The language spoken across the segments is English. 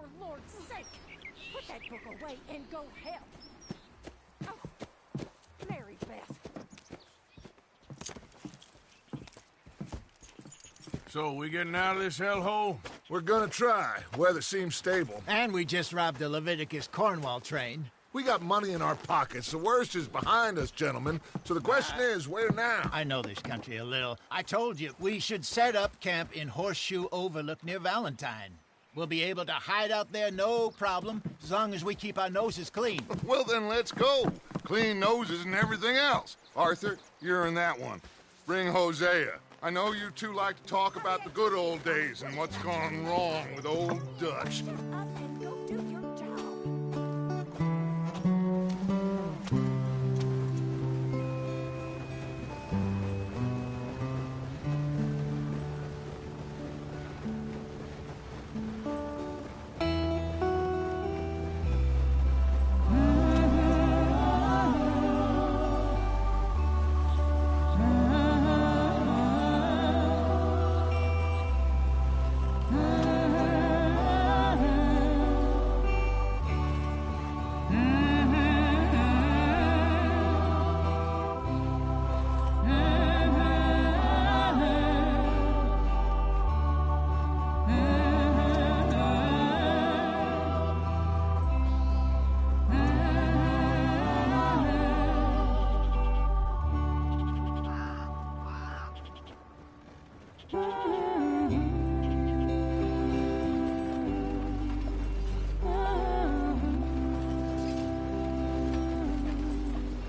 for Lord's sake! Put that book away and go help! Oh, Mary Beth. So, we getting out of this hellhole? We're gonna try. Weather seems stable. And we just robbed a Leviticus Cornwall train. We got money in our pockets. The worst is behind us, gentlemen. So the question is, where now? I know this country a little. I told you, we should set up camp in Horseshoe Overlook near Valentine. We'll be able to hide out there, no problem, as long as we keep our noses clean. Well, then let's go. Clean noses and everything else. Arthur, you're in that one. Bring Hosea. I know you two like to talk about the good old days and what's gone wrong with old Dutch. Shut up and go do your job.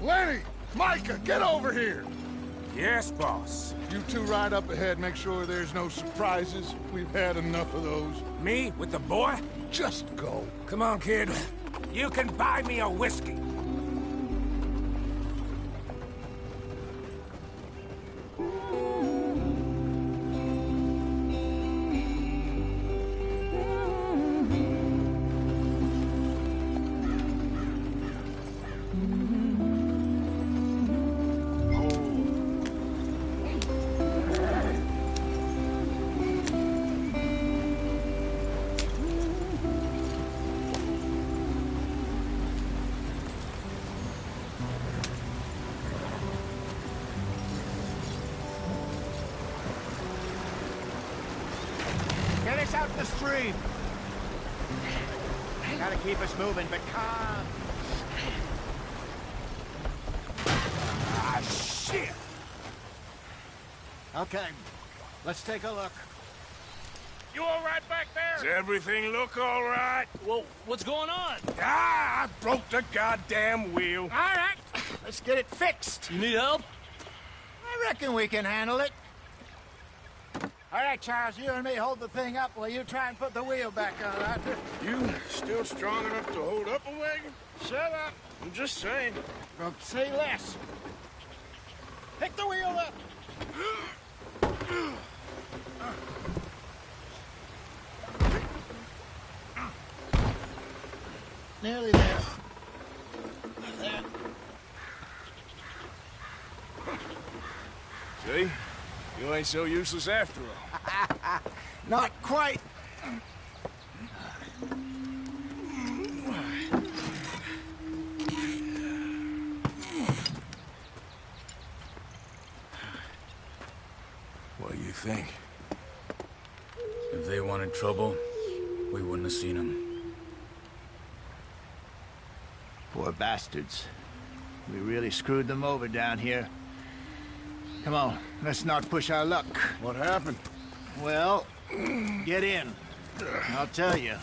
Lenny! Micah, get over here! Yes, boss. You two ride up ahead, make sure there's no surprises. We've had enough of those. Me with the boy? Just go. Come on, kid. You can buy me a whiskey. Get us out in the stream. Gotta keep us moving, but calm. Ah, shit! Okay, let's take a look. You all right back Does there? everything look all right? Well, what's going on? Ah, I broke the goddamn wheel. All right, let's get it fixed. You need help? I reckon we can handle it. All right, Charles, you and me hold the thing up while you try and put the wheel back on, Arthur. You still strong enough to hold up a wagon? Shut up. I'm just saying. Don't say less. Pick the wheel up. Nearly there. There. See? You ain't so useless after all. Not quite. What do you think? If they wanted trouble, we wouldn't have seen them. Poor bastards. We really screwed them over down here. Come on, let's not push our luck. What happened? Well, get in. I'll tell you.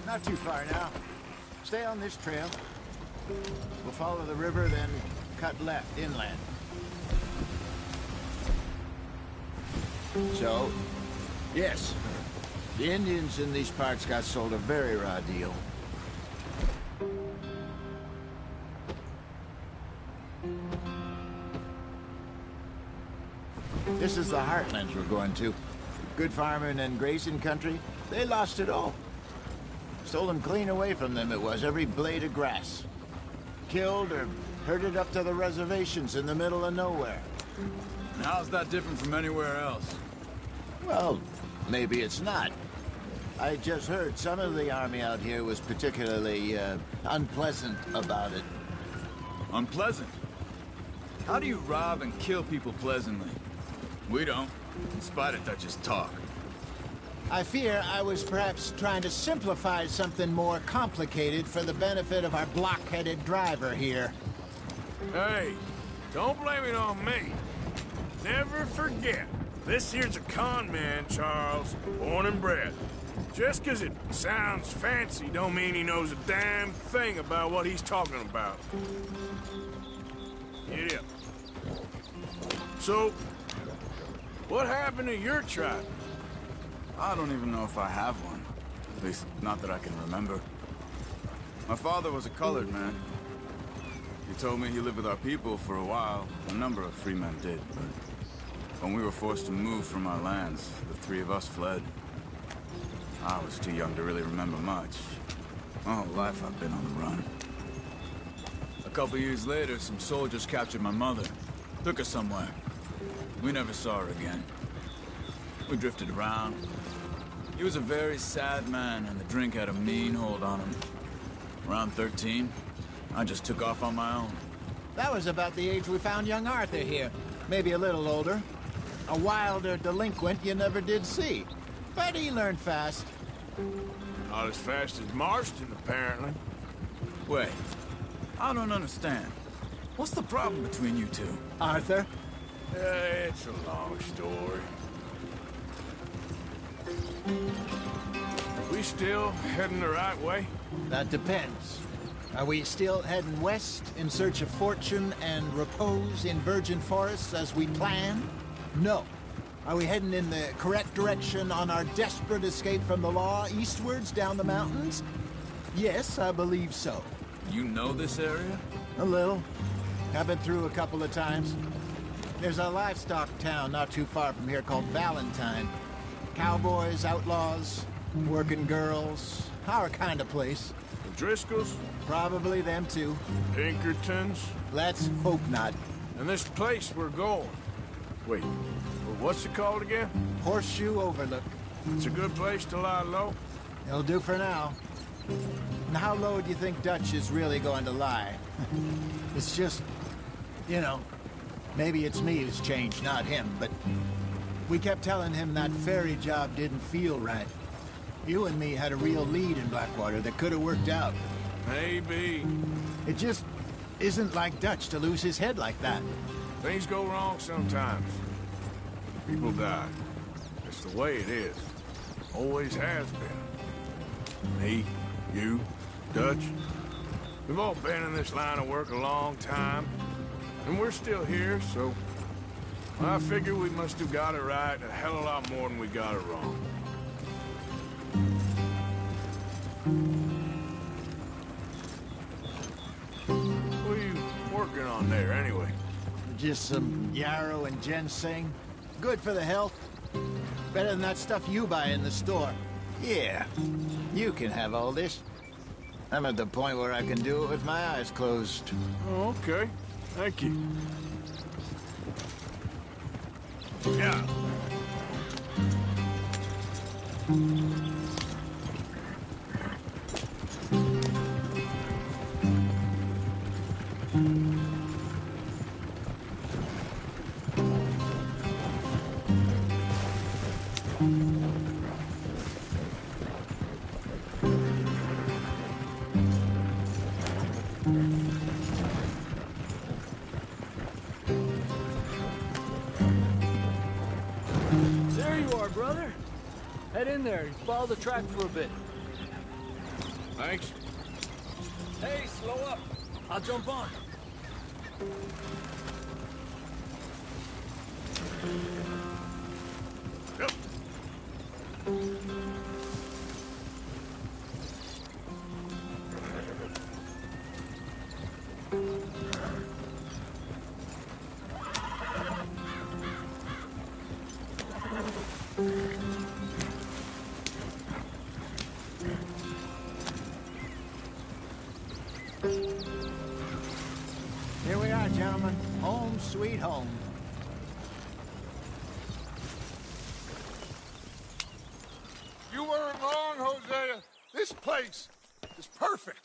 Not too far now. Stay on this trail. We'll follow the river, then cut left inland. So, yes, the Indians in these parts got sold a very raw deal. This is the heartlands we're going to. Good farming and grazing country, they lost it all. Stolen clean away from them it was, every blade of grass. Killed or Herded up to the reservations in the middle of nowhere. And how's that different from anywhere else? Well, maybe it's not. I just heard some of the army out here was particularly, unpleasant about it. Unpleasant? How do you rob and kill people pleasantly? We don't, in spite of Dutch's talk. I fear I was perhaps trying to simplify something more complicated for the benefit of our block-headed driver here. Hey, don't blame it on me. Never forget, this here's a con man, Charles, born and bred. Just 'cause it sounds fancy don't mean he knows a damn thing about what he's talking about. Get up. So, what happened to your tribe? I don't even know if I have one. At least, not that I can remember. My father was a colored man. He told me he lived with our people for a while. A number of free men did, but when we were forced to move from our lands, the three of us fled. I was too young to really remember much. My whole life I've been on the run. A couple years later, some soldiers captured my mother. Took her somewhere. We never saw her again. We drifted around. He was a very sad man, and the drink had a mean hold on him. Around 13, I just took off on my own. That was about the age we found young Arthur here. Maybe a little older. A wilder delinquent you never did see. But he learned fast. Not as fast as Marston, apparently. Wait, I don't understand. What's the problem between you two? Arthur? It's a long story. We still heading the right way? That depends. Are we still heading west in search of fortune and repose in virgin forests as we planned? No. Are we heading in the correct direction on our desperate escape from the law eastwards down the mountains? Yes, I believe so. You know this area? A little. I've been through a couple of times. There's a livestock town not too far from here called Valentine. Cowboys, outlaws, working girls, our kind of place. The Driscolls? Probably them too. Pinkertons? Let's hope not. And this place we're going. Wait, what's it called again? Horseshoe Overlook. It's a good place to lie low. It'll do for now. And how low do you think Dutch is really going to lie? It's just, you know, maybe it's me who's changed, not him, but we kept telling him that ferry job didn't feel right. You and me had a real lead in Blackwater that could have worked out. Maybe. It just isn't like Dutch to lose his head like that. Things go wrong sometimes. People die. It's the way it is. Always has been. Me, you, Dutch. We've all been in this line of work a long time. And we're still here, so I figure we must have got it right a hell of a lot more than we got it wrong. What are you working on there, anyway? Just some yarrow and ginseng. Good for the health. Better than that stuff you buy in the store. Yeah, you can have all this. I'm at the point where I can do it with my eyes closed. Oh, okay. Thank you. Yeah. There you are, brother. Head in there and follow the track for a bit. Thanks. Hey, slow up. I'll jump on. Yep. gentlemen. Home sweet home. You weren't wrong, Hosea. This place is perfect.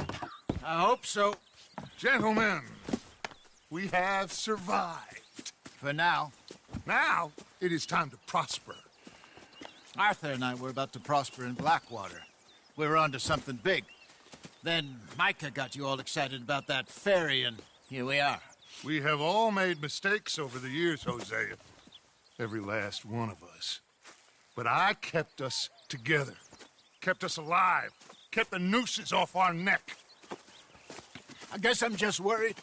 I hope so. Gentlemen, we have survived. For now. Now, it is time to prosper. Arthur and I were about to prosper in Blackwater. We were on to something big. Then Micah got you all excited about that ferry, and here we are. We have all made mistakes over the years, Hosea. Every last one of us. But I kept us together. Kept us alive. Kept the nooses off our neck. I guess I'm just worried.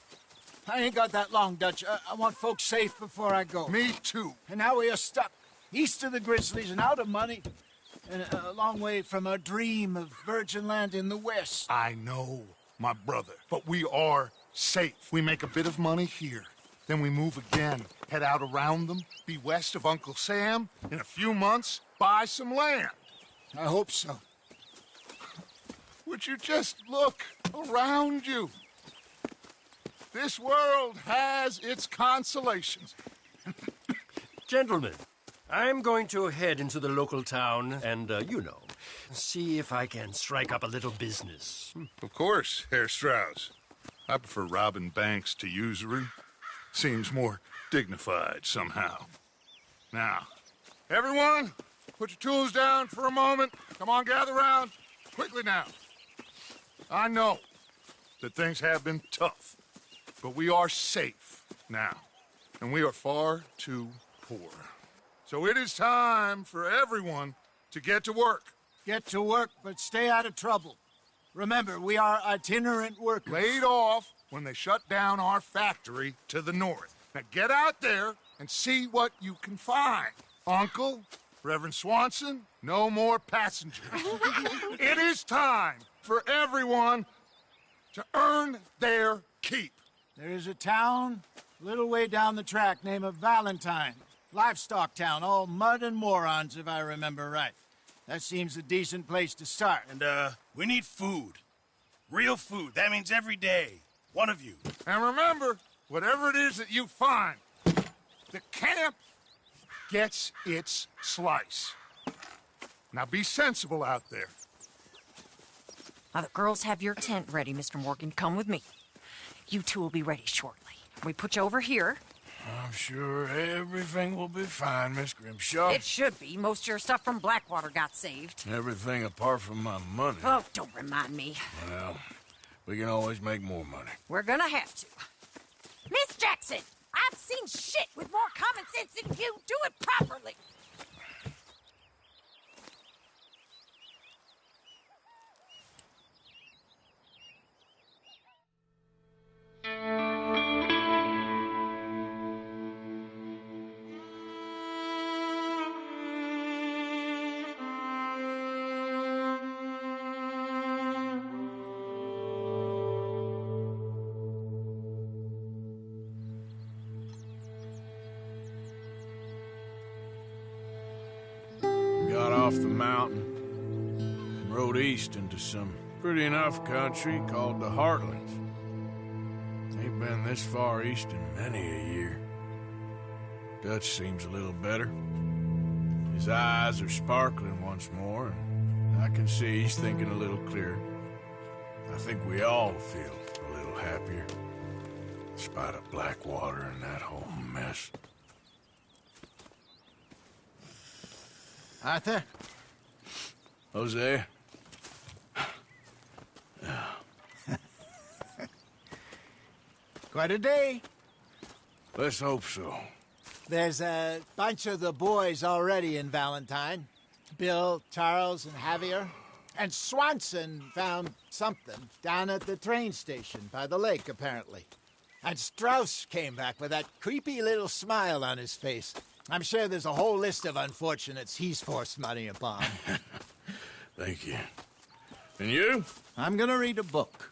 I ain't got that long, Dutch. I want folks safe before I go. Me too. And now we are stuck. East of the Grizzlies and out of money. And a long way from our dream of virgin land in the west. I know, my brother. But we are safe. We make a bit of money here. Then we move again. Head out around them. Be west of Uncle Sam. In a few months, buy some land. I hope so. Would you just look around you? This world has its consolations. Gentlemen, I'm going to head into the local town and, see if I can strike up a little business. Of course, Herr Strauss. I prefer robbing banks to usury. Seems more dignified somehow. Now, everyone, put your tools down for a moment. Come on, gather round. Quickly now. I know that things have been tough, but we are safe now, and we are far too poor. So it is time for everyone to get to work. Get to work, but stay out of trouble. Remember, we are itinerant workers. Laid off when they shut down our factory to the north. Now get out there and see what you can find. Uncle, Reverend Swanson, no more passengers. It is time for everyone to earn their keep. There is a town a little way down the track named Valentine. Livestock town, all mud and morons, if I remember right. That seems a decent place to start. And, we need food. Real food. That means every day. One of you. And remember, whatever it is that you find, the camp gets its slice. Now be sensible out there. Now, the girls have your tent ready, Mr. Morgan. Come with me. You two will be ready shortly. We put you over here. I'm sure everything will be fine, Miss Grimshaw. It should be. Most of your stuff from Blackwater got saved. Everything apart from my money. Oh, don't remind me. Well, we can always make more money. We're gonna have to. Miss Jackson, I've seen shit with more common sense than you. Do it properly. Got off the mountain, rode east into some pretty enough country called the Heartlands. Ain't been this far east in many a year. Dutch seems a little better. His eyes are sparkling once more, and I can see he's thinking a little clearer. I think we all feel a little happier, in spite of Blackwater and that whole mess. Arthur? Hosea? Quite a day. Let's hope so. There's a bunch of the boys already in Valentine. Bill, Charles, and Javier. And Swanson found something down at the train station by the lake, apparently. And Strauss came back with that creepy little smile on his face. I'm sure there's a whole list of unfortunates he's forced money upon. Thank you. And you? I'm gonna read a book.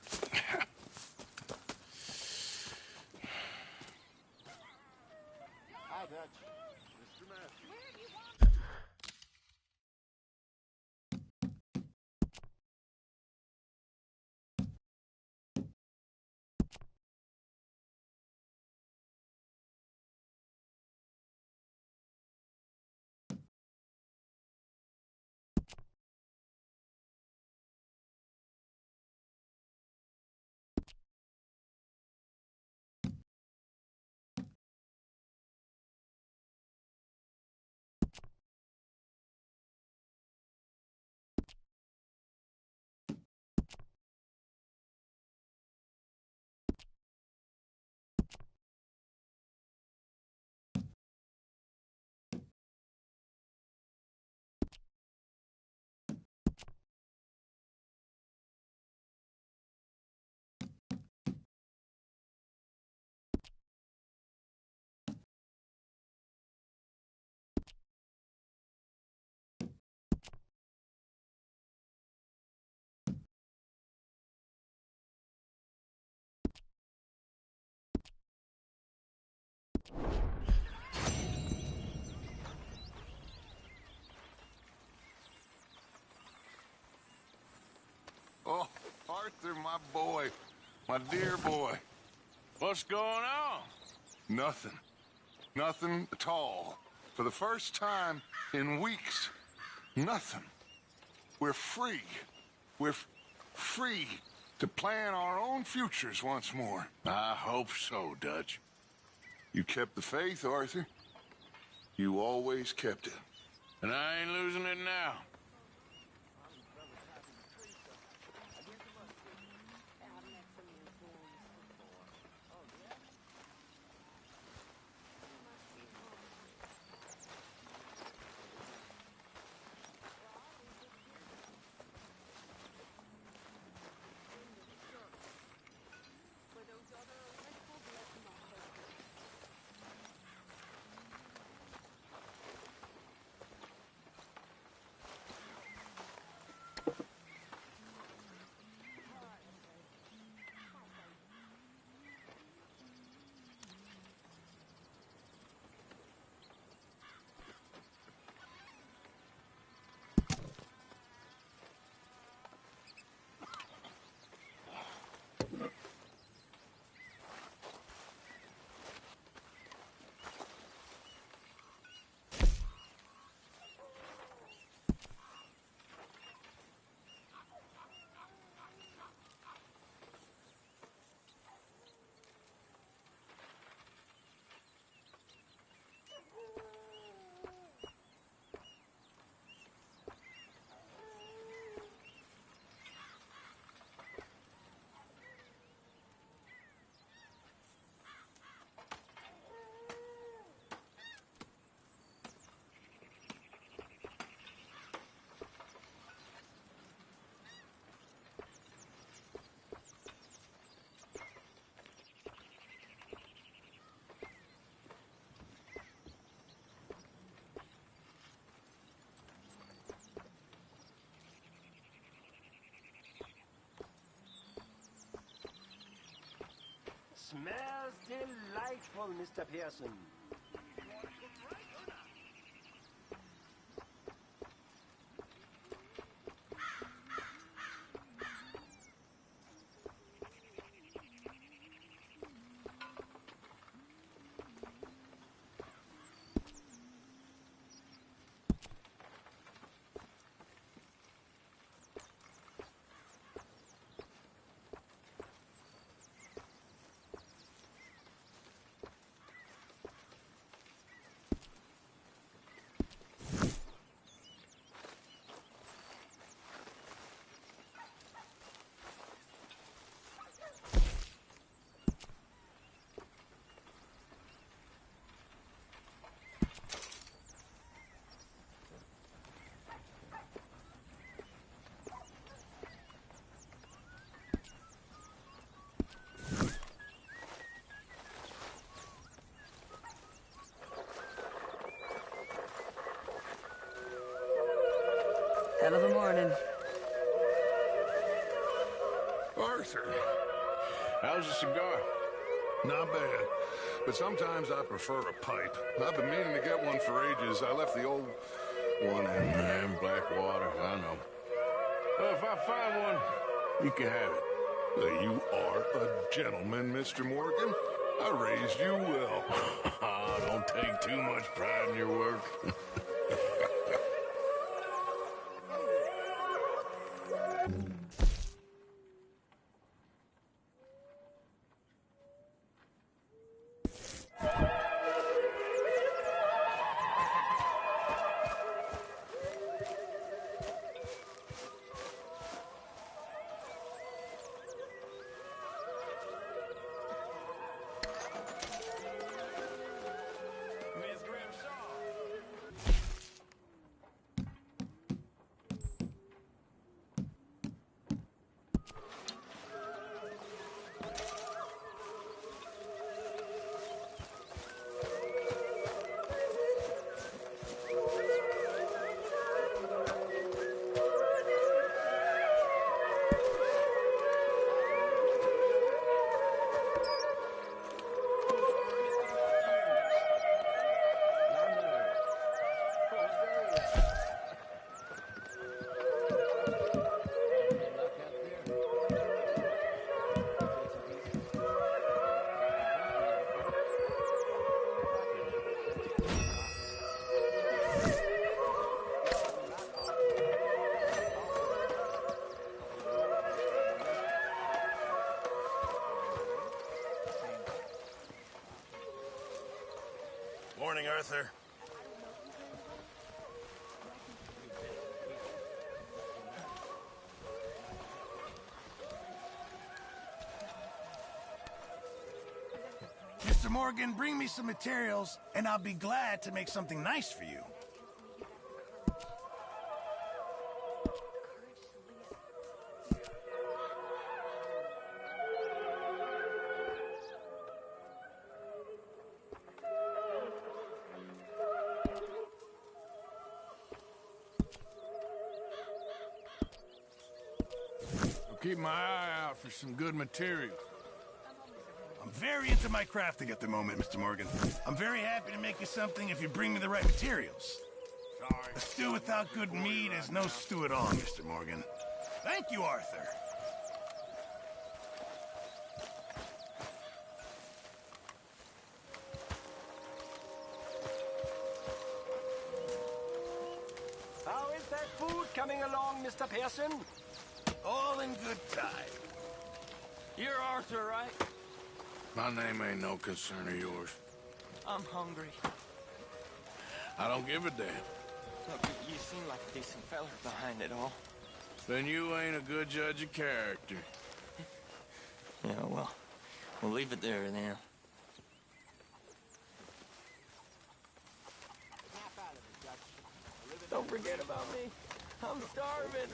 Oh, Arthur, my boy. My dear boy. What's going on? Nothing. Nothing at all. For the first time in weeks. Nothing. We're free. We're free to plan our own futures once more. I hope so, Dutch. You kept the faith, Arthur. You always kept it. And I ain't losing it now. Smells delightful, Mr. Pearson. Hell of a morning. Arthur. How's the cigar? Not bad. But sometimes I prefer a pipe. I've been meaning to get one for ages. I left the old one in Blackwater, I know. Well, if I find one, you can have it. You are a gentleman, Mr. Morgan. I raised you well. Don't take too much pride in your work. Morning, Arthur. Mr. Morgan, bring me some materials, and I'll be glad to make something nice for you. Keep my eye out for some good material. I'm very into my crafting at the moment, Mr. Morgan. I'm very happy to make you something if you bring me the right materials. Sorry. A stew without good meat is no stew at all, Mr. Morgan. Thank you, Arthur. How is that food coming along, Mr. Pearson? All in good time. You're Arthur, right? My name ain't no concern of yours. I'm hungry. I don't give a damn. Look, you seem like a decent fella behind it all. Then you ain't a good judge of character. Yeah, well, we'll leave it there then. Don't forget about me. I'm starving.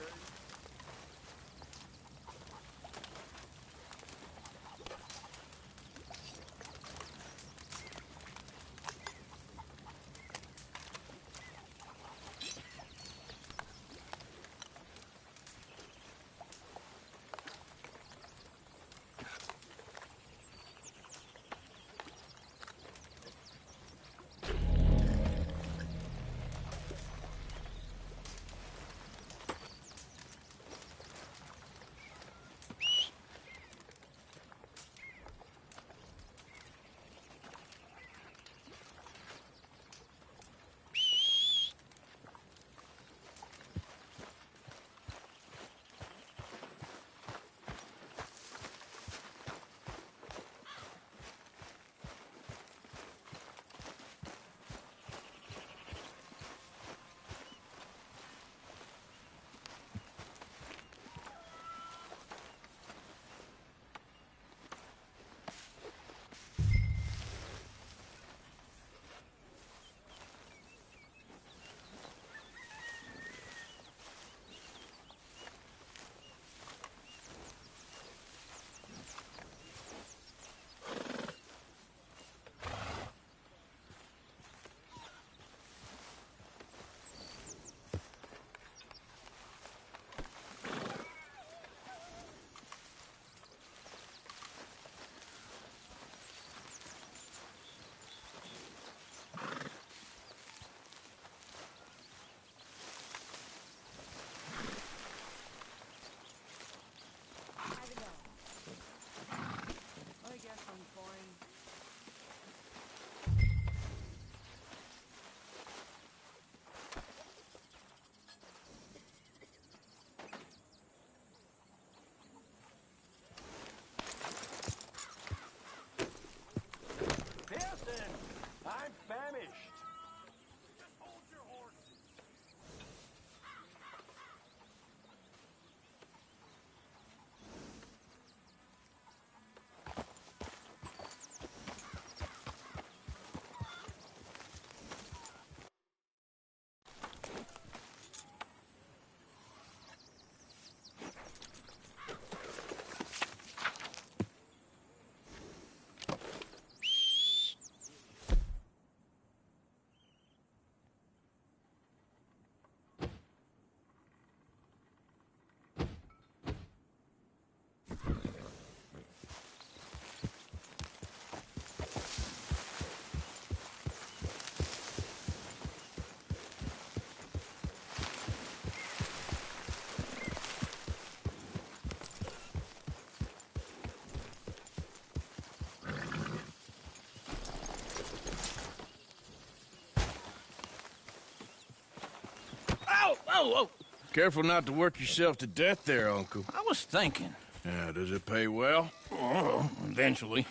Whoa, whoa, whoa! Careful not to work yourself to death there, Uncle. I was thinking. Yeah, does it pay well? Oh, eventually.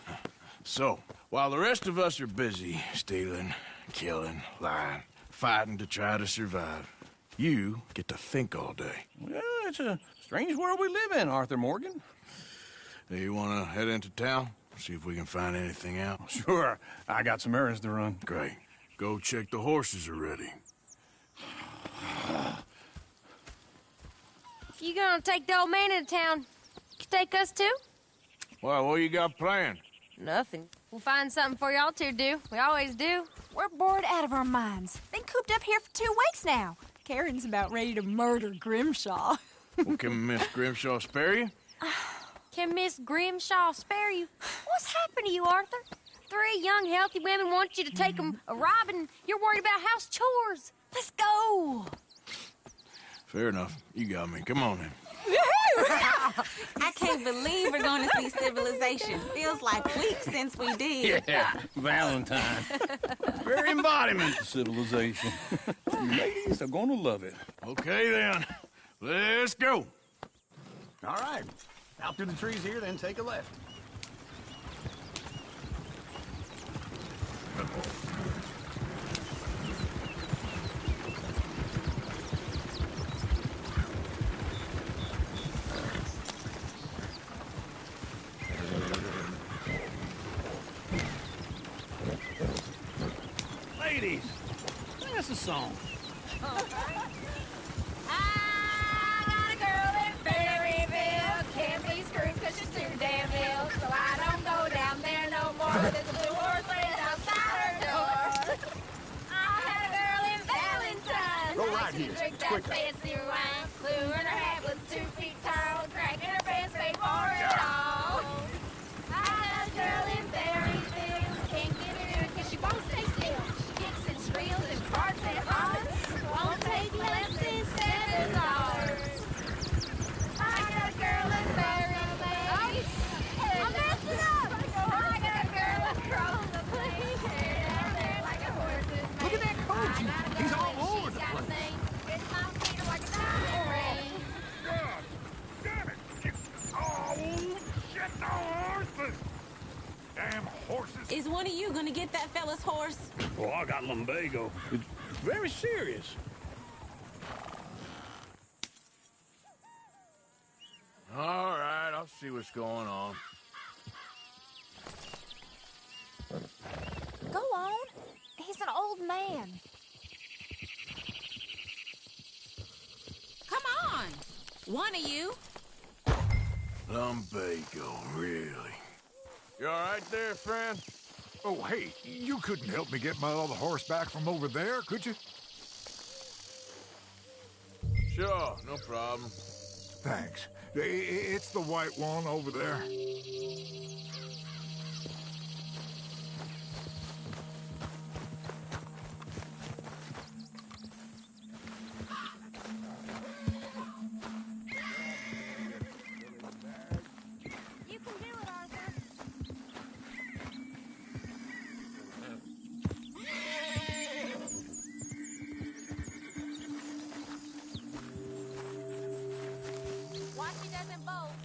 So, while the rest of us are busy stealing, killing, lying, fighting to try to survive, you get to think all day. Well, it's a strange world we live in, Arthur Morgan. Do you want to head into town? See if we can find anything out? Sure. I got some errands to run. Great. Go check the horses are ready. You gonna take the old man into town? You take us too? Well, what you got planned? Nothing. We'll find something for y'all to do. We always do. We're bored out of our minds. Been cooped up here for 2 weeks now. Karen's about ready to murder Grimshaw. Well, can Miss Grimshaw spare you? Can Miss Grimshaw spare you? What's happened to you, Arthur? 3 young, healthy women want you to take them a robbing. You're worried about house chores. Let's go. Fair enough. You got me. Come on then. I can't believe we're going to see civilization. Feels like weeks since we did. Yeah, Valentine. Very embodiment of civilization. Ladies are going to love it. Okay, then. Let's go. All right. Out through the trees here, then take a left. Ladies, sing us a song. I got a girl in Berryville. Can't be screwed 'cause she's too damn ill. So I don't go down there no more. There's a blue horse waiting outside her door. I had a girl in Valentine. Go right She here. drink It's that quicker. fancy wine. Blue in her hat was 2 feet tall. Cracking her pants paid for it all. I had a girl in Berryville. Can't get her in 'cause she won't stay still. She kicks and squeals and farts and hollers. Won't take less than $7. I got a girl in Berryville. I'm messing up. I got a girl across the plain. Down there like a horse's mane. Look at that coach. He's all over the She's got a place. thing. It's my feet like a diamond ring. Damn it! Oh, shit, the horses! Damn horses! Is one of you going to get that fella's horse? Well, I got lumbago. It's very serious. All right, I'll see what's going on. Go on. He's an old man. Come on. One of you. Lumbago, really? You all right there, friend? Oh, hey, you couldn't help me get my other horse back from over there, could you? Sure, no problem. Thanks. It's the white one over there. You can do it, Arthur. Watch he doesn't bolt.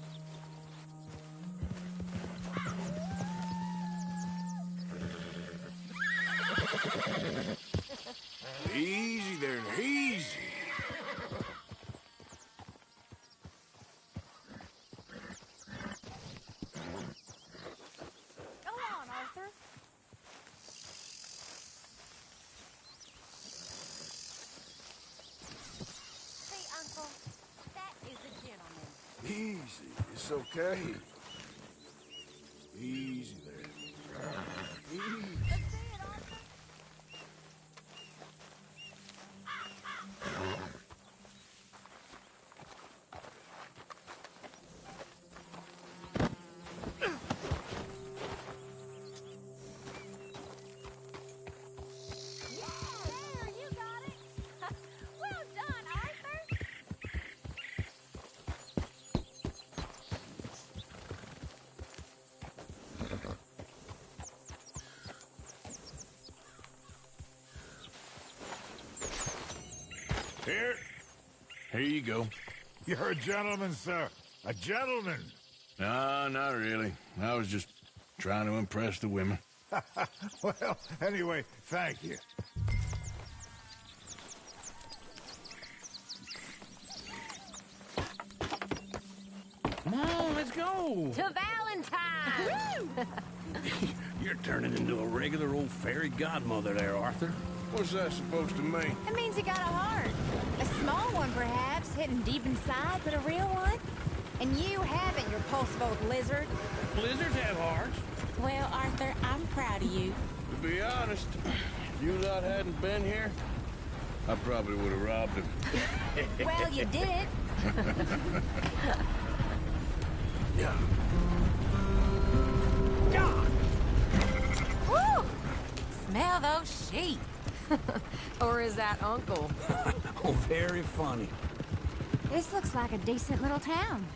Easy there, easy. Go on, Arthur. See, Uncle, that is a gentleman. Easy. It's okay. Easy there. Easy. Let's see it, Arthur. Yeah, there, you got it. Well done, Arthur. Here, Here you go. You're a gentleman, sir. A gentleman. No, not really. I was just trying to impress the women. Well, anyway, thank you. Come on, let's go. To Valentine! You're turning into a regular old fairy godmother there, Arthur. What's that supposed to mean? It means you got a heart. A small one, perhaps, hidden deep inside, but a real one. And you haven't, your pulse old lizard. Blizzards have hearts. Well, Arthur, I'm proud of you. To be honest, if you lot hadn't been here, I probably would have robbed him. Well, you did. Yeah. Woo! Smell those sheep. Or is that Uncle? Oh, very funny. This looks like a decent little town.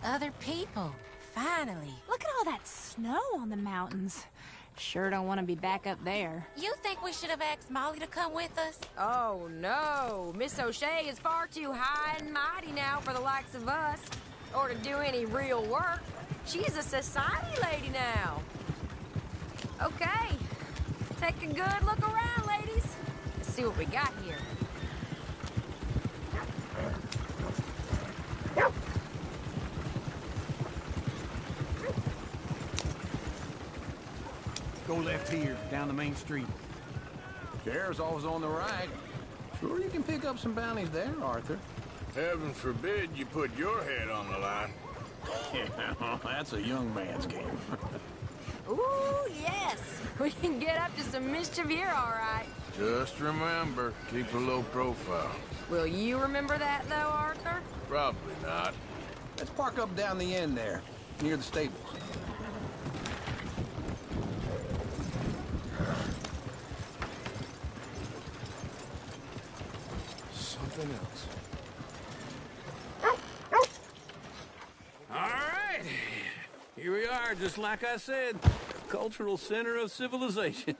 Other people. Finally. Look at all that snow on the mountains. Sure don't want to be back up there. You think we should have asked Molly to come with us? Oh, no. Miss O'Shea is far too high and mighty now for the likes of us. Or to do any real work. She's a society lady now. Okay. Take a good look around, ladies. Let's see what we got here. Go left here, down the main street. Sheriff's always on the right. Sure you can pick up some bounties there, Arthur. Heaven forbid you put your head on the line. Yeah, that's a young man's game. Ooh, yes. We can get up to some mischief here, all right. Just remember, keep a low profile. Will you remember that, though, Arthur? Probably not. Let's park up down the end there, near the stables. Something else. All right. Here we are, just like I said. Cultural center of civilization.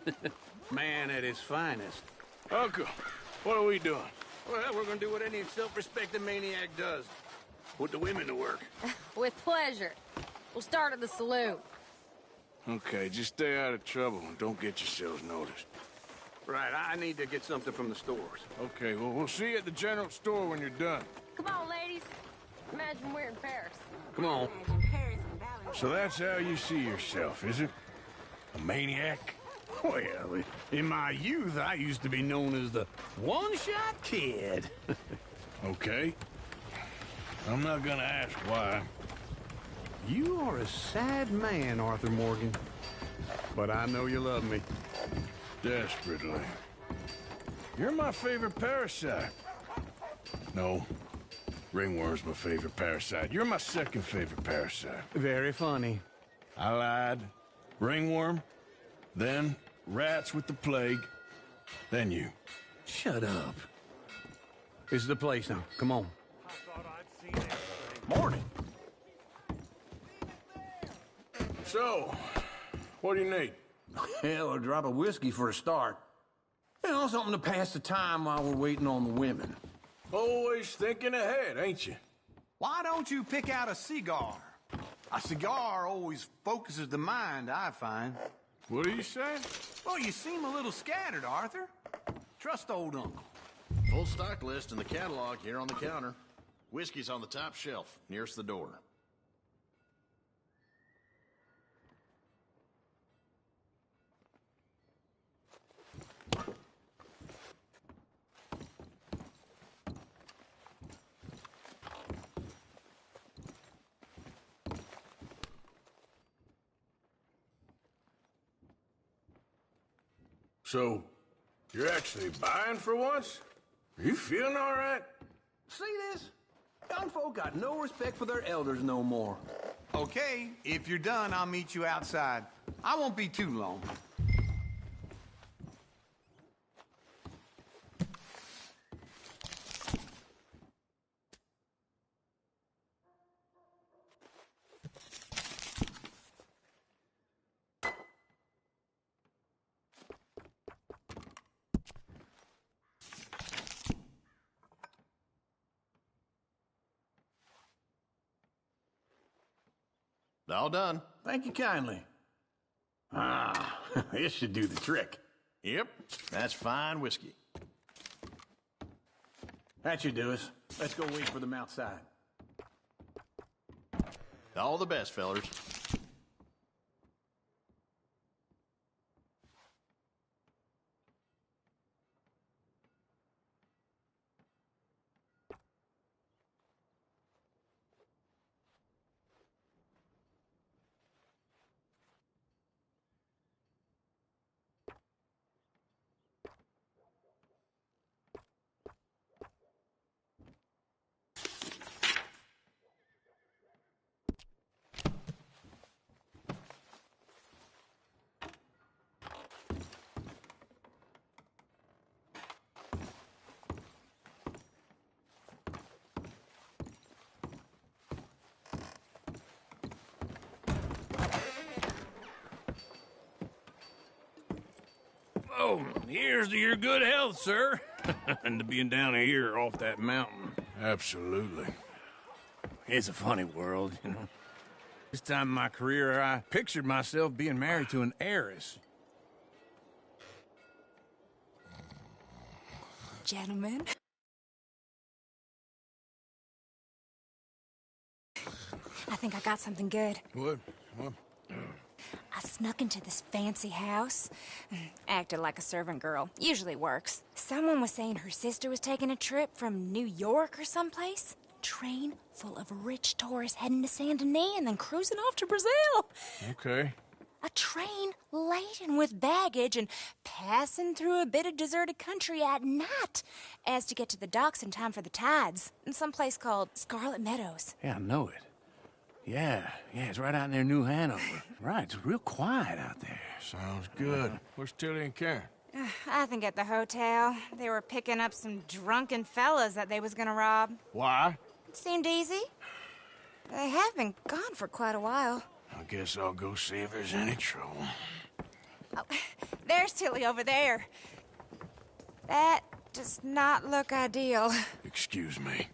Man at his finest. Uncle, what are we doing? Well, we're gonna do what any self-respecting maniac does. Put the women to work. With pleasure. We'll start at the saloon. Okay, just stay out of trouble and don't get yourselves noticed. Right, I need to get something from the stores. Okay, well, we'll see you at the general store when you're done. Come on, ladies. Imagine we're in Paris. Come on. So that's how you see yourself, is it? A maniac? Well, in my youth, I used to be known as the one-shot kid. Okay. I'm not gonna ask why. You are a sad man, Arthur Morgan. But I know you love me. Desperately. You're my favorite parasite. No. Ringworm's my favorite parasite. You're my second favorite parasite. Very funny. I lied. Ringworm. Then rats with the plague. Then you. Shut up. This is the place now. Come on. Morning. So, what do you need? Hell, a drop of whiskey for a start. You know, something to pass the time while we're waiting on the women. Always thinking ahead, ain't you? Why don't you pick out a cigar? A cigar always focuses the mind, I find. What are you saying? Well, you seem a little scattered, Arthur. Trust old uncle. Full stock list in the catalog here on the counter. Whiskey's on the top shelf, nearest the door. So, you're actually buying for once? Are you feeling all right? See this? Young folk got no respect for their elders no more. Okay, if you're done, I'll meet you outside. I won't be too long. All done. Thank you kindly. Ah, this should do the trick. Yep, that's fine whiskey. That should do us. Let's go wait for them outside. All the best, fellers. Oh, here's to your good health, sir. And to being down here off that mountain. Absolutely. It's a funny world, you know. This time in my career, I pictured myself being married to an heiress. Gentlemen. I think I got something good. What? I snuck into this fancy house. Acted like a servant girl. Usually works. Someone was saying her sister was taking a trip from New York or someplace. Train full of rich tourists heading to Saint Denis and then cruising off to Brazil. Okay. A train laden with baggage and passing through a bit of deserted country at night as to get to the docks in time for the tides in some place called Scarlet Meadows. Yeah, I know it. Yeah, it's right out near New Hanover. Right, it's real quiet out there. Sounds good. Where's Tilly and Karen? I think at the hotel. They were picking up some drunken fellas that they was gonna rob. Why? Seemed easy. They have been gone for quite a while. I guess I'll go see if there's any trouble. Oh, there's Tilly over there. That does not look ideal. Excuse me.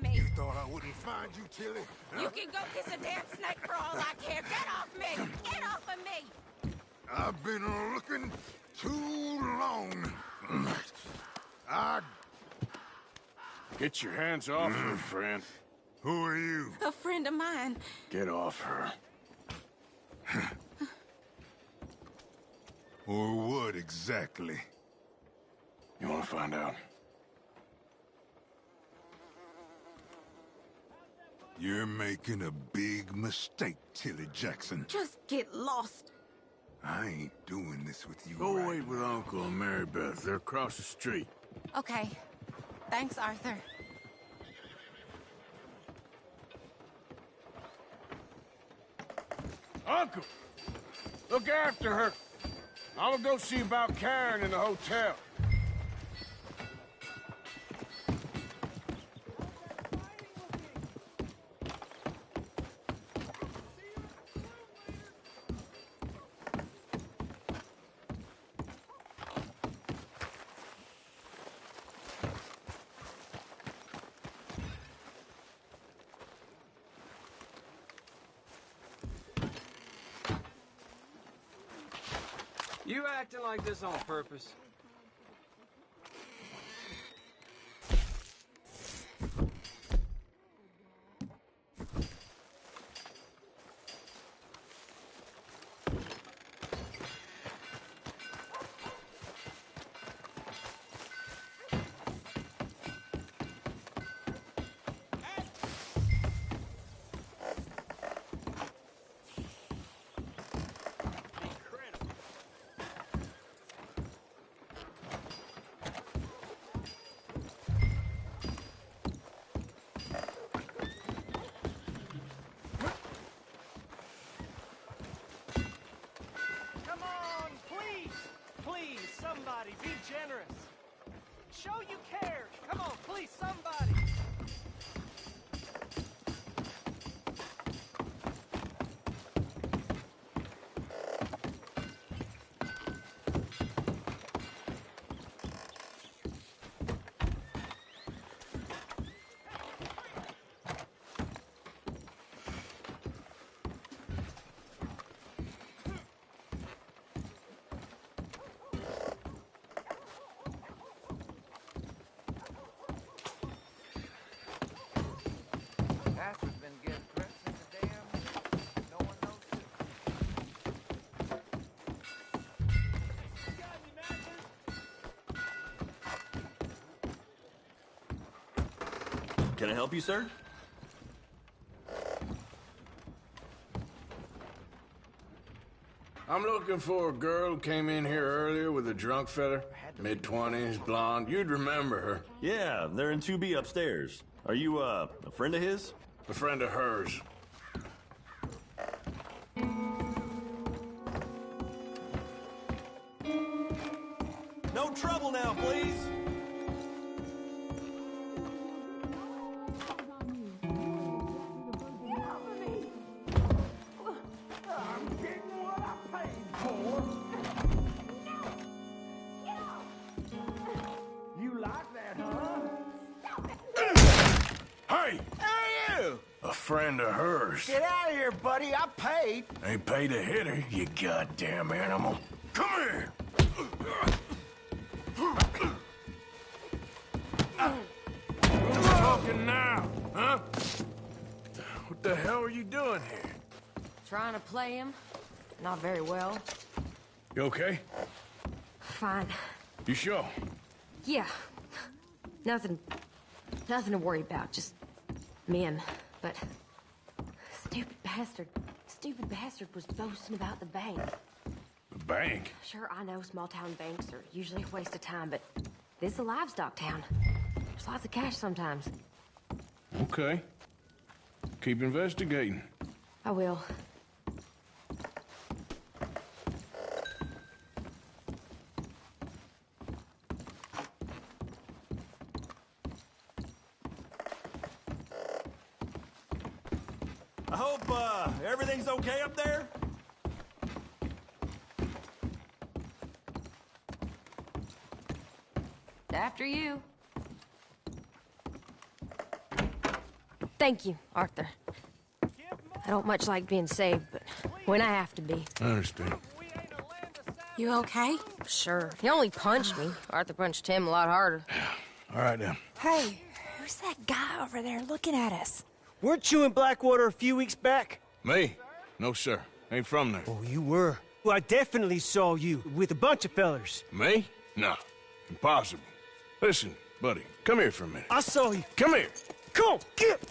Me. You thought I wouldn't find you, Tilly? Huh? You can go kiss a damn snake for all I care. Get off me! Get off of me! I've been looking too long. Get your hands off her, friend. Who are you? A friend of mine. Get off her. Or what exactly? You want to find out? You're making a big mistake, Tilly Jackson. Just get lost. I ain't doing this with you. Go right wait with Uncle and Mary Beth. They're across the street. Okay. Thanks, Arthur. Uncle! Look after her. I'm gonna go see about Karen in the hotel. You acting like this on purpose? Somebody, be generous. Show you care. Come on, please, somebody. Can I help you, sir? I'm looking for a girl who came in here earlier with a drunk fella. Mid-20s, blonde. You'd remember her. Yeah, they're in 2B upstairs. Are you, a friend of his? A friend of hers. No trouble now, please. You like that, huh? Hey! Hey, you! A friend of hers. Get out of here, buddy. I paid. Ain't paid to hit her, you goddamn animal. Come here! Who's talking now, huh? What the hell are you doing here? Trying to play him. Not very well. You okay? Fine. You sure? Yeah. Nothing to worry about. Just men. But stupid bastard was boasting about the bank. The bank? Sure, I know small town banks are usually a waste of time, but this is a livestock town. There's lots of cash sometimes. Okay. Keep investigating. I will. I hope, everything's okay up there? After you. Thank you, Arthur. I don't much like being saved, but when I have to be. I understand. You okay? Sure. He only punched me. Arthur punched him a lot harder. All right, then. Hey, who's that guy over there looking at us? Weren't you in Blackwater a few weeks back? Me? No, sir. Ain't from there. Oh, you were. Well, I definitely saw you with a bunch of fellers. Me? No. Impossible. Listen, buddy, come here for a minute. I saw you. Come here. Come on, get!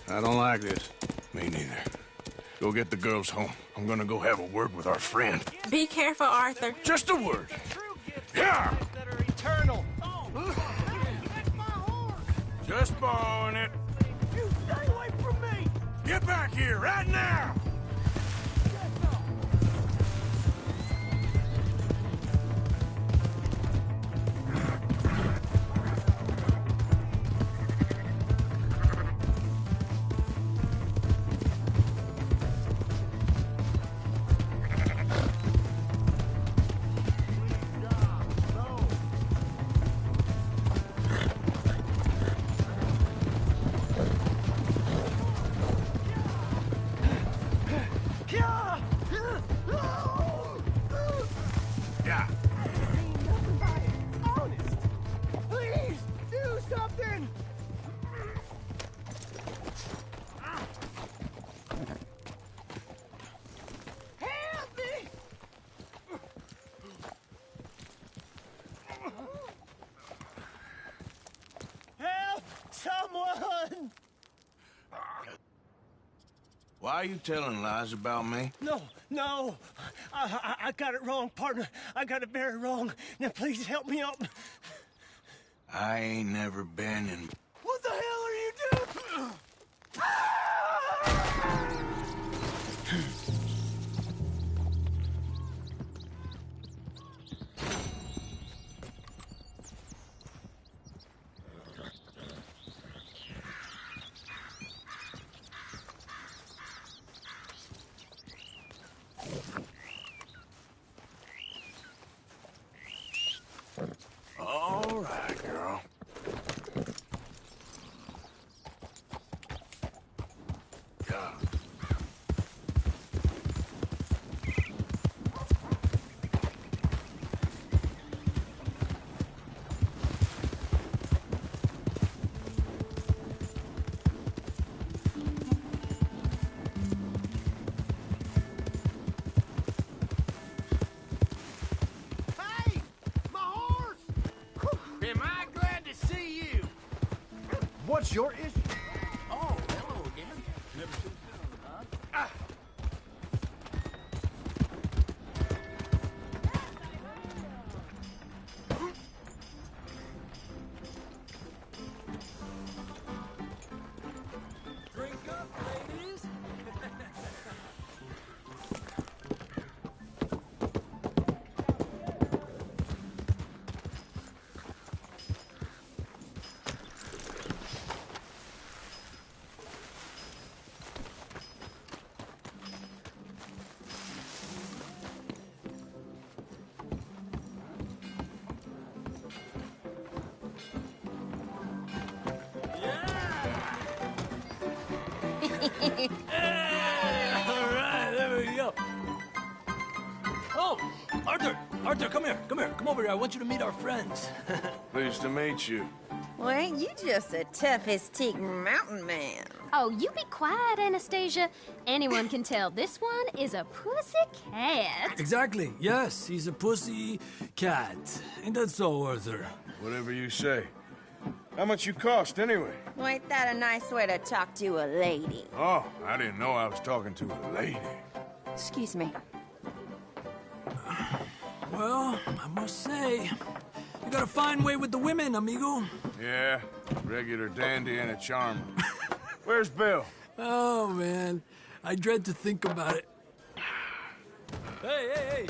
I don't like this. Me neither. Go get the girls home. I'm gonna go have a word with our friend. Be careful, Arthur. Just a word. Yeah! That are eternal. Just borrowing it. You stay away from me! Get back here right now! Yeah. Honest! Please, do something! Help me! Help! Someone! Why are you telling lies about me? No. I got it wrong, partner. I got it very wrong. Now, please help me up. I ain't never been in... What the hell are you doing? All right, girl. Yeah. Hey! My horse! Am I glad to see you? What's your issue? Oh, hello again. Never too soon, huh? Drink up, ladies. All right, there we go. Oh, Arthur, Arthur, come here, come over here. I want you to meet our friends. Pleased to meet you. Well, ain't you just the toughest teak mountain man? Oh, you be quiet, Anastasia. Anyone can tell this one is a pussy cat. Exactly. Yes, he's a pussy cat. Ain't that so, Arthur? Whatever you say. How much you cost, anyway? Well, ain't that a nice way to talk to a lady? Oh, I didn't know I was talking to a lady. Excuse me. Well, I must say, you got a fine way with the women, amigo. Yeah, regular dandy and a charmer. Where's Bill? Oh, man. I dread to think about it. Hey!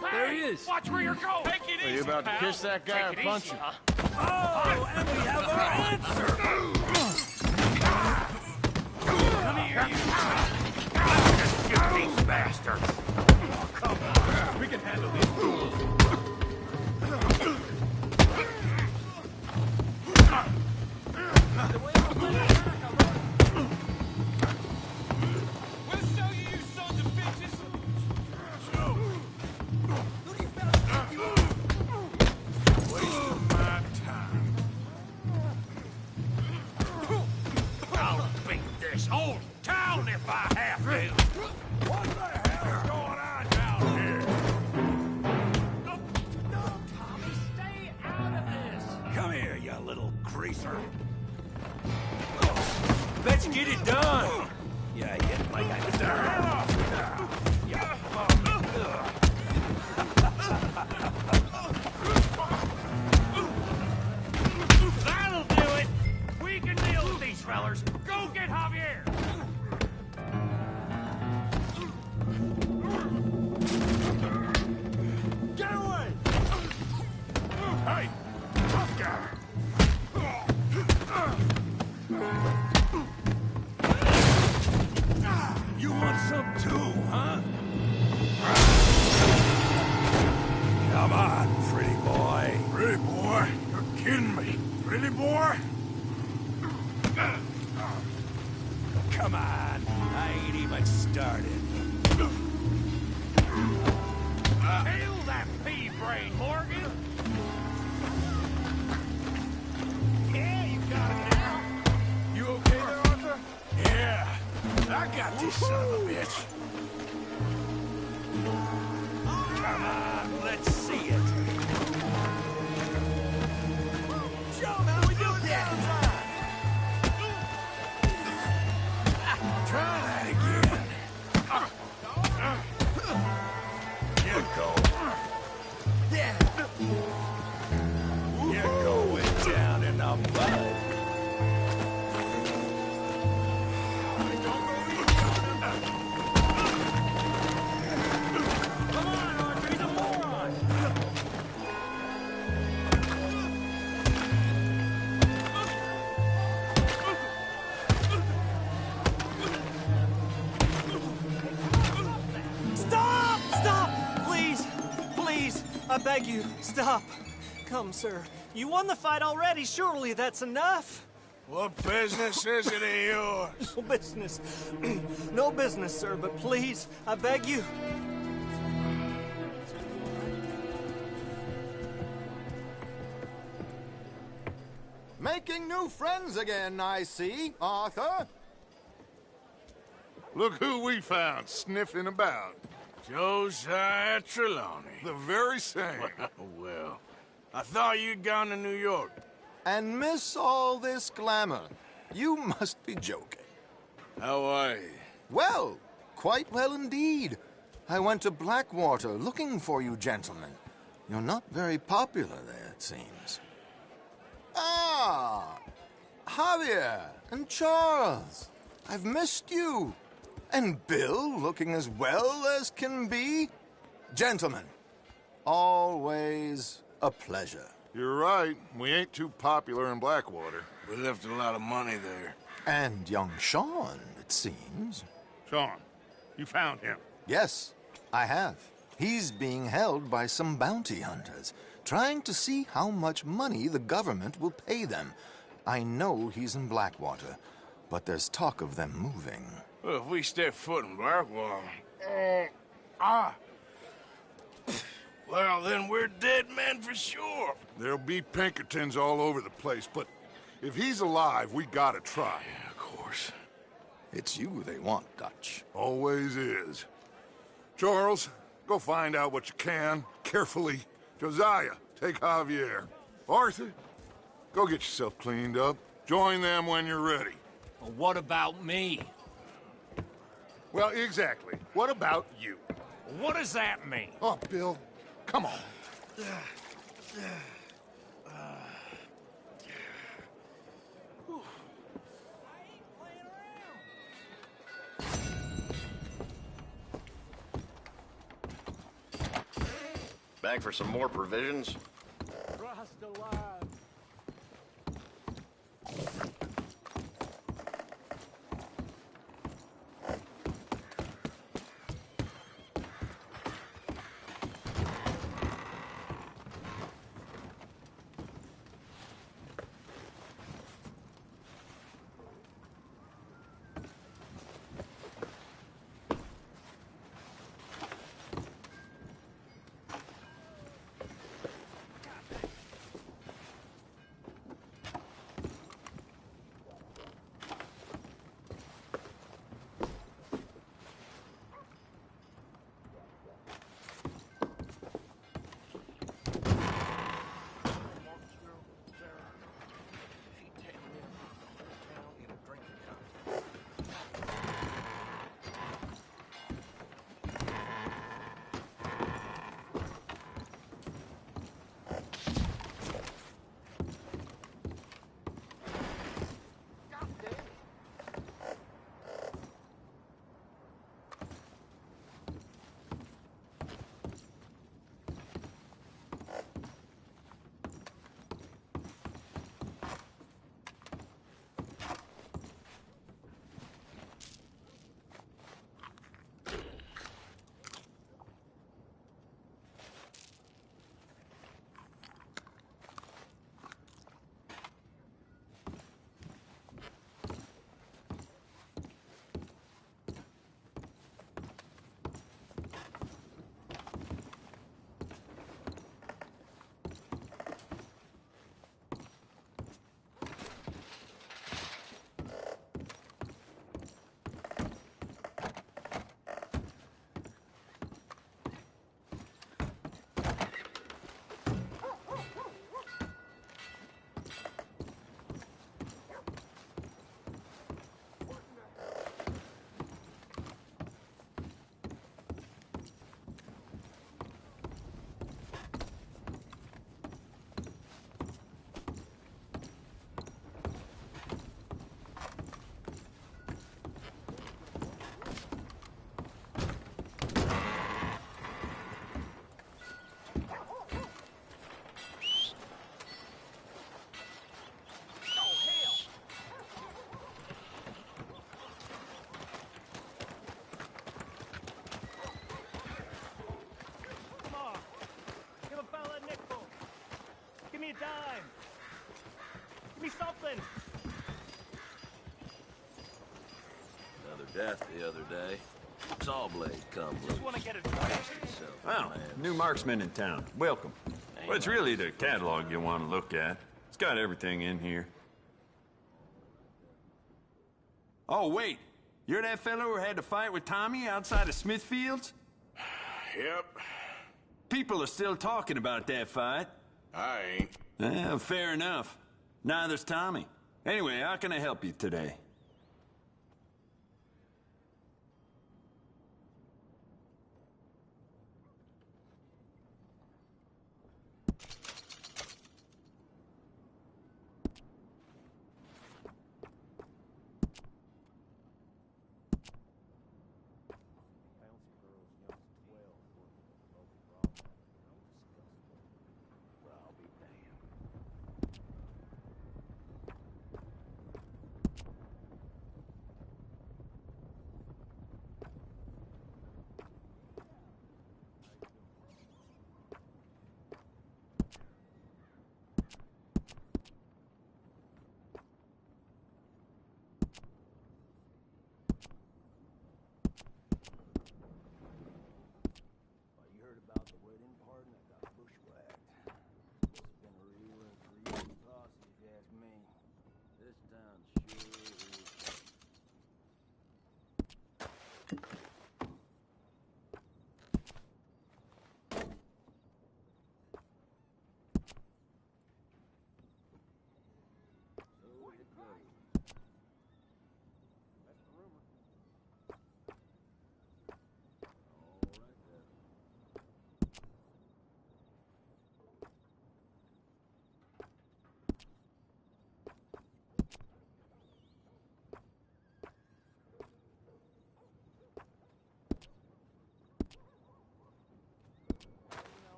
There he is. Watch where you're going. Take it Are you about to kiss that guy or punch him? Oh, and we have our answer. Come here, you these bastards. Oh, come on. We can handle these fools. We'll show you, you sons of bitches. Wasting my time. I'll beat this whole town if I have to. What the hell's going on down here? No, Tommy, stay out of this. Come here, you little greaser. Let's get it done. Yeah, get like I was there. That'll do it. We can deal with these fellers. Go get Javier. Get away! Hey, tough guy. You want some too, huh? Come on, pretty boy. Pretty boy? You're kidding me. Pretty boy? Come on. I ain't even started. Kill that pea brain, Morgan. Yeah, you got it now. You okay there, Arthur? Yeah. I got this son of a bitch. Come on, let's see it. Show me how we do it down. Try that again. You go. Yeah. You're going down in the mud. Come on, Arthur, he's a moron. Stop! Stop! Please! Please! I beg you, stop! Come, sir. You won the fight already. Surely that's enough. What business is it of yours? No business. No business, sir, but please, I beg you. Making new friends again, I see, Arthur. Look who we found sniffing about. Josiah Trelawney. The very same. Well, I thought you'd gone to New York. And miss all this glamour. You must be joking. How are you? Well, quite well indeed. I went to Blackwater looking for you gentlemen. You're not very popular there, it seems. Ah! Javier and Charles. I've missed you. And Bill looking as well as can be. Gentlemen, always a pleasure. You're right. We ain't too popular in Blackwater. We left a lot of money there. And young Sean, it seems. Sean, you found him? Yes, I have. He's being held by some bounty hunters, trying to see how much money the government will pay them. I know he's in Blackwater, but there's talk of them moving. Well, if we step foot in Blackwater... Well, then we're dead men for sure. There'll be Pinkertons all over the place, but if he's alive, we gotta try. Yeah, of course. It's you they want, Dutch. Always is. Charles, go find out what you can, carefully. Josiah, take Javier. Arthur, go get yourself cleaned up. Join them when you're ready. Well, what about me? Well, exactly. What about you? What does that mean? Oh, Bill, come on. Back for some more provisions? Give me a dime. Give me something. Another death the other day. Sawblade come loose. Just want to get it Well, new marksman in town. Welcome. Well, it's really the catalog you want to look at. It's got everything in here. Oh, wait. You're that fellow who had to fight with Tommy outside of Smithfields? Yep. People are still talking about that fight. I ain't. Fair enough. Neither's Tommy. Anyway, how can I help you today?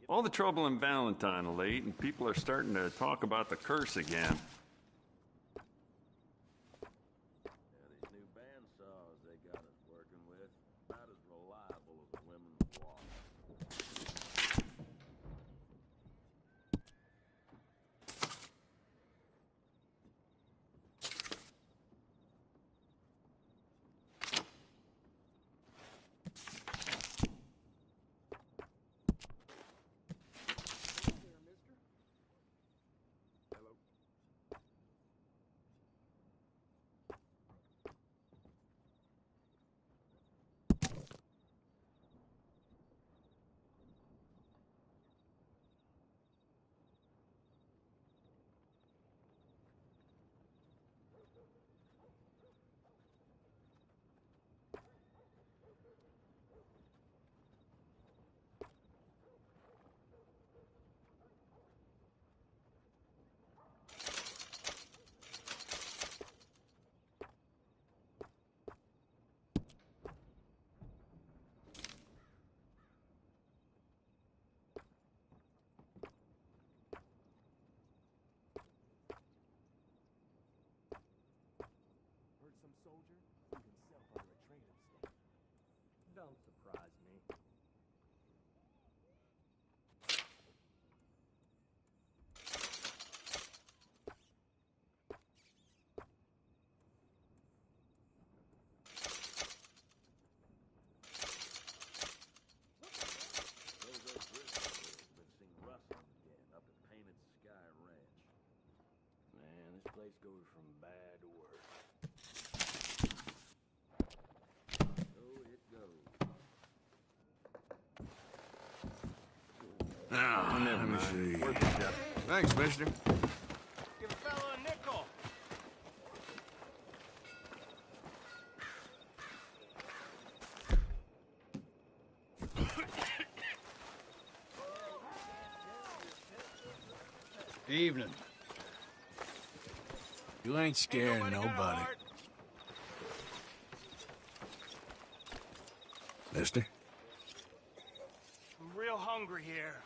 All the trouble in Valentine late, and people are starting to talk about the curse again. These new bandsaws they got us working with, about as reliable as a women's walk. Don't surprise me. This place goes from bad to worse. So it goes. Now, let me see. Thanks, mister. Give a fellow a nickel. Evening. You ain't scaring nobody. Mister? I'm real hungry here.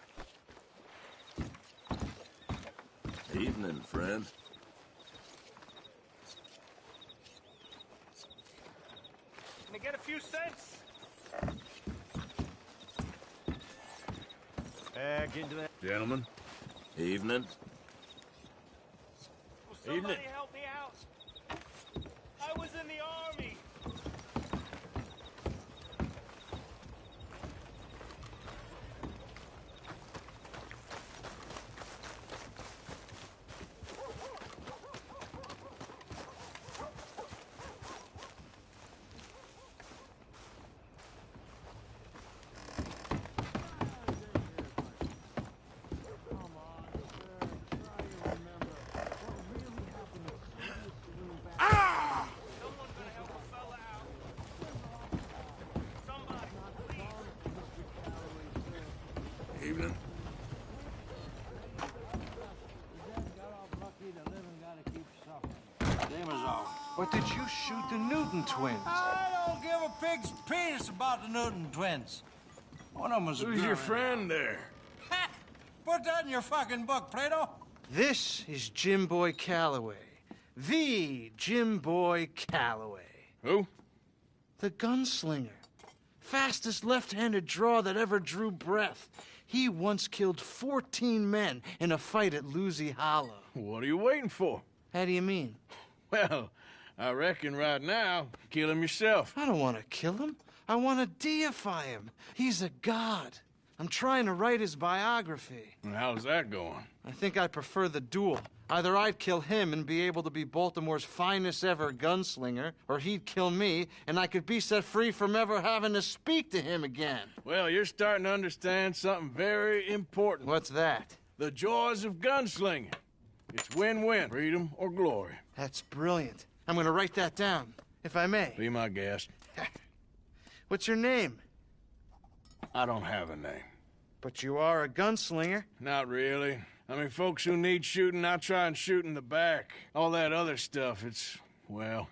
Evening, friend. Can I get a few cents? Back into that. Gentlemen? Evening. Will somebody help me out? I was in the army. cameras on. But did you shoot the Newton twins? I don't give a pig's penis about the Newton twins. One of them was a Who's girl your in friend there? Ha! Put that in your fucking book, Plato. This is Jim Boy Calloway. The Jim Boy Calloway. Who? The gunslinger. Fastest left-handed draw that ever drew breath. He once killed 14 men in a fight at Lucy Hollow. What are you waiting for? How do you mean? Well, I reckon right now, kill him yourself. I don't want to kill him. I want to deify him. He's a god. I'm trying to write his biography. And how's that going? I think I prefer the duel. Either I'd kill him and be able to be Baltimore's finest ever gunslinger, or he'd kill me and I could be set free from ever having to speak to him again. Well, you're starting to understand something very important. What's that? The joys of gunslinging. It's win-win, freedom or glory. That's brilliant. I'm going to write that down, if I may. Be my guest. What's your name? I don't have a name. But you are a gunslinger. Not really. I mean, folks who need shooting, I try and shoot in the back. All that other stuff, it's, well,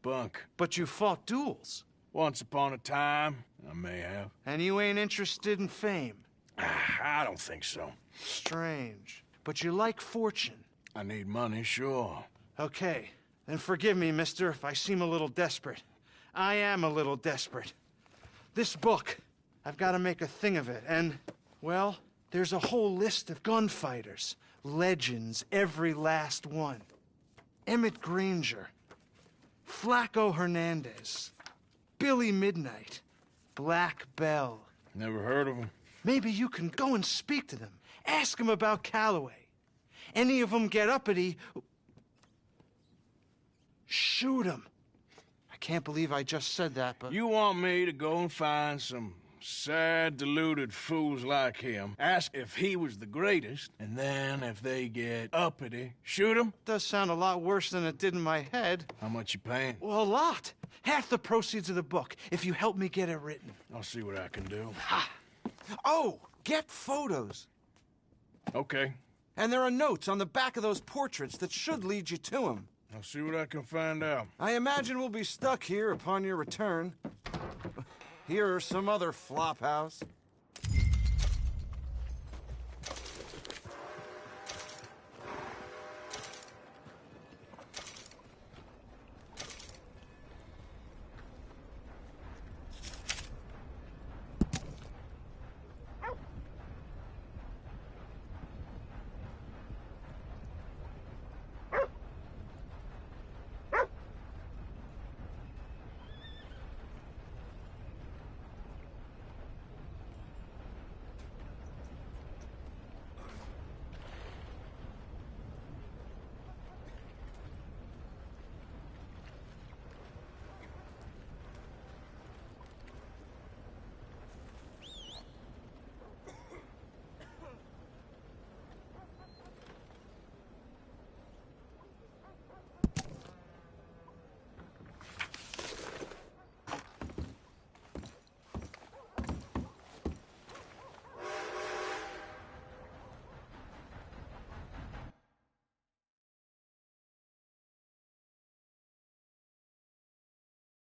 bunk. But you fought duels. Once upon a time, I may have. And you ain't interested in fame. I don't think so. Strange. But you like fortune. I need money, sure. Okay. Then forgive me, mister, if I seem a little desperate. I am a little desperate. This book, I've got to make a thing of it, and, well, there's a whole list of gunfighters. Legends, every last one. Emmett Granger. Flaco Hernandez. Billy Midnight. Black Bell. Never heard of him. Maybe you can go and speak to them. Ask them about Calloway. Any of them get uppity, shoot them. I can't believe I just said that, but... You want me to go and find some sad, deluded fools like him, ask if he was the greatest, and then if they get uppity, shoot him? Does sound a lot worse than it did in my head. How much you paying? Well, a lot. Half the proceeds of the book, if you help me get it written. I'll see what I can do. Ha! Oh, get photos. Okay. And there are notes on the back of those portraits that should lead you to him. I'll see what I can find out. I imagine we'll be stuck here upon your return. Here or some other flop house.